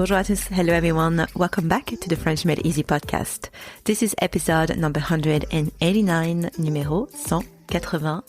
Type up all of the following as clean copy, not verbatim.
Bonjour à tous. Hello everyone. Welcome back to the French Made Easy podcast. This is episode number 189, numéro 189.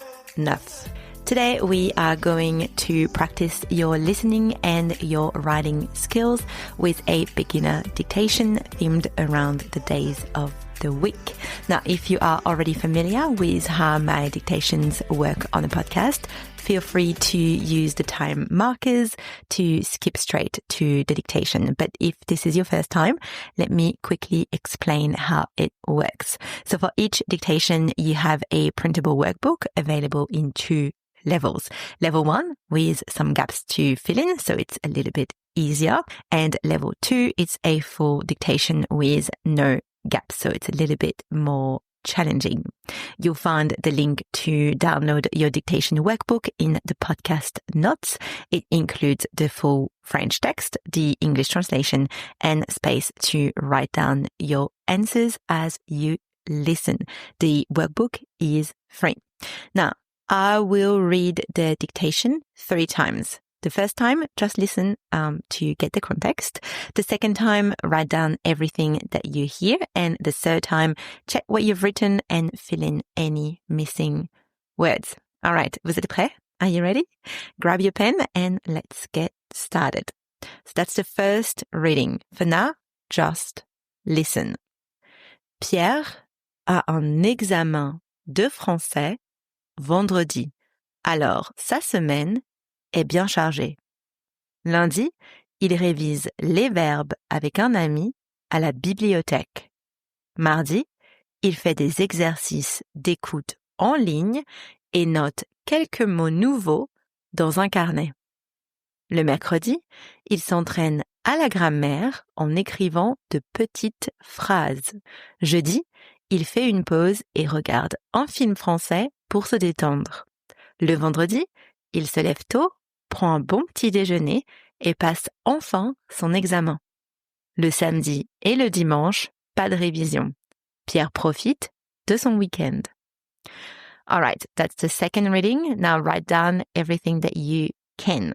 Today we are going to practice your listening and your writing skills with a beginner dictation themed around the days of the week. Now, if you are already familiar with how my dictations work on the podcast, feel free to use the time markers to skip straight to the dictation. But if this is your first time, let me quickly explain how it works. So for each dictation, you have a printable workbook available in two levels. Level 1 with some gaps to fill in, so it's a little bit easier. And level 2, it's a full dictation with no gaps, so it's a little bit more challenging. You'll find the link to download your dictation workbook in the podcast notes. It includes the full French text, the English translation, and space to write down your answers as you listen. The workbook is free. Now, I will read the dictation 3 times. The first time, just listen to get the context. The second time, write down everything that you hear. And the third time, check what you've written and fill in any missing words. All right, vous êtes prêts? Are you ready? Grab your pen and let's get started. So that's the first reading. For now, just listen. Pierre a un examen de français vendredi. Alors, sa semaine est bien chargée. Lundi, il révise les verbes avec un ami à la bibliothèque. Mardi, il fait des exercices d'écoute en ligne et note quelques mots nouveaux dans un carnet. Le mercredi, il s'entraîne à la grammaire en écrivant de petites phrases. Jeudi, il fait une pause et regarde un film français pour se détendre. Le vendredi, il se lève tôt, prend un bon petit déjeuner et passe enfin son examen. Le samedi et le dimanche, pas de révision. Pierre profite de son week-end. All right, that's the second reading. Now write down everything that you can.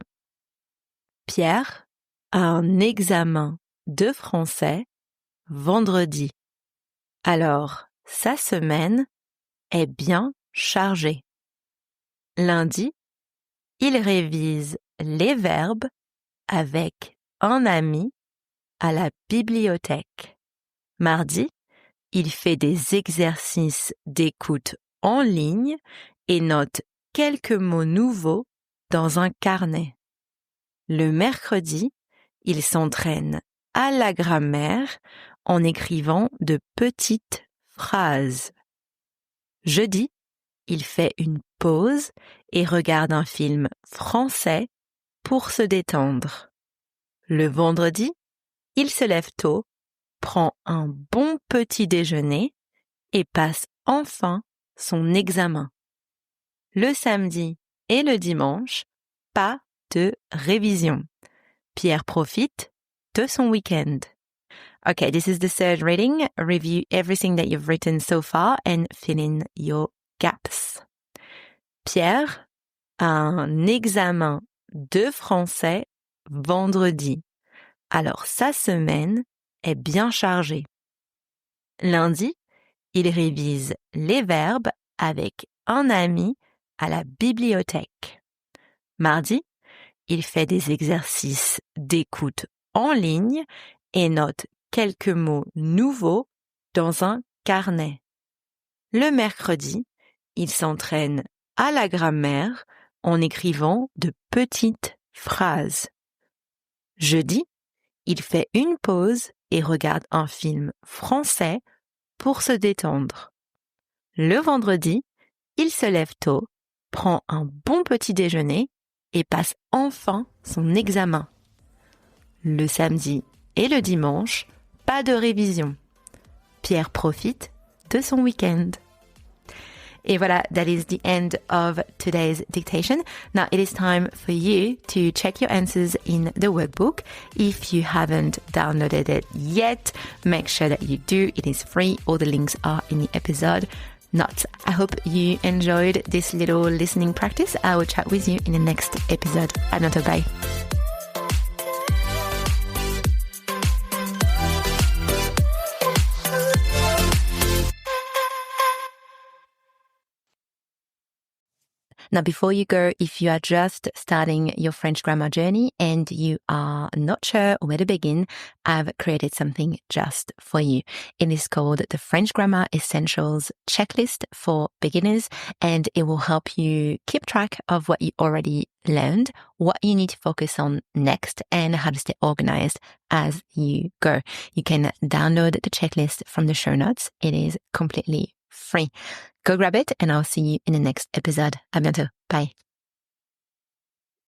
Pierre a un examen de français vendredi. Alors, sa semaine est bien chargée. Lundi, il révise les verbes avec un ami à la bibliothèque. Mardi, il fait des exercices d'écoute en ligne et note quelques mots nouveaux dans un carnet. Le mercredi, il s'entraîne à la grammaire en écrivant de petites phrases. Jeudi, il fait une pause et regarde un film français pour se détendre. Le vendredi, il se lève tôt, prend un bon petit déjeuner et passe enfin son examen. Le samedi et le dimanche, pas de révision. Pierre profite de son week-end. Okay, this is the third reading. Review everything that you've written so far and fill in your gaps. Pierre a un examen de français vendredi. Alors, sa semaine est bien chargée. Lundi, il révise les verbes avec un ami à la bibliothèque. Mardi, il fait des exercices d'écoute en ligne et note quelques mots nouveaux dans un carnet. Le mercredi, il s'entraîne à la grammaire en écrivant de petites phrases. Jeudi, il fait une pause et regarde un film français pour se détendre. Le vendredi, il se lève tôt, prend un bon petit déjeuner et passe enfin son examen. Le samedi et le dimanche, pas de révision. Pierre profite de son week-end. Et voilà, that is the end of today's dictation. Now it is time for you to check your answers in the workbook. If you haven't downloaded it yet, make sure that you do. It is free. All the links are in the episode notes. I hope you enjoyed this little listening practice. I will chat with you in the next episode. À bientôt, bye. Now, before you go, if you are just starting your French grammar journey and you are not sure where to begin, I've created something just for you. It is called the French Grammar Essentials Checklist for Beginners, and it will help you keep track of what you already learned, what you need to focus on next, and how to stay organized as you go. You can download the checklist from the show notes. It is completely free. Go grab it, and I'll see you in the next episode. À bientôt. Bye.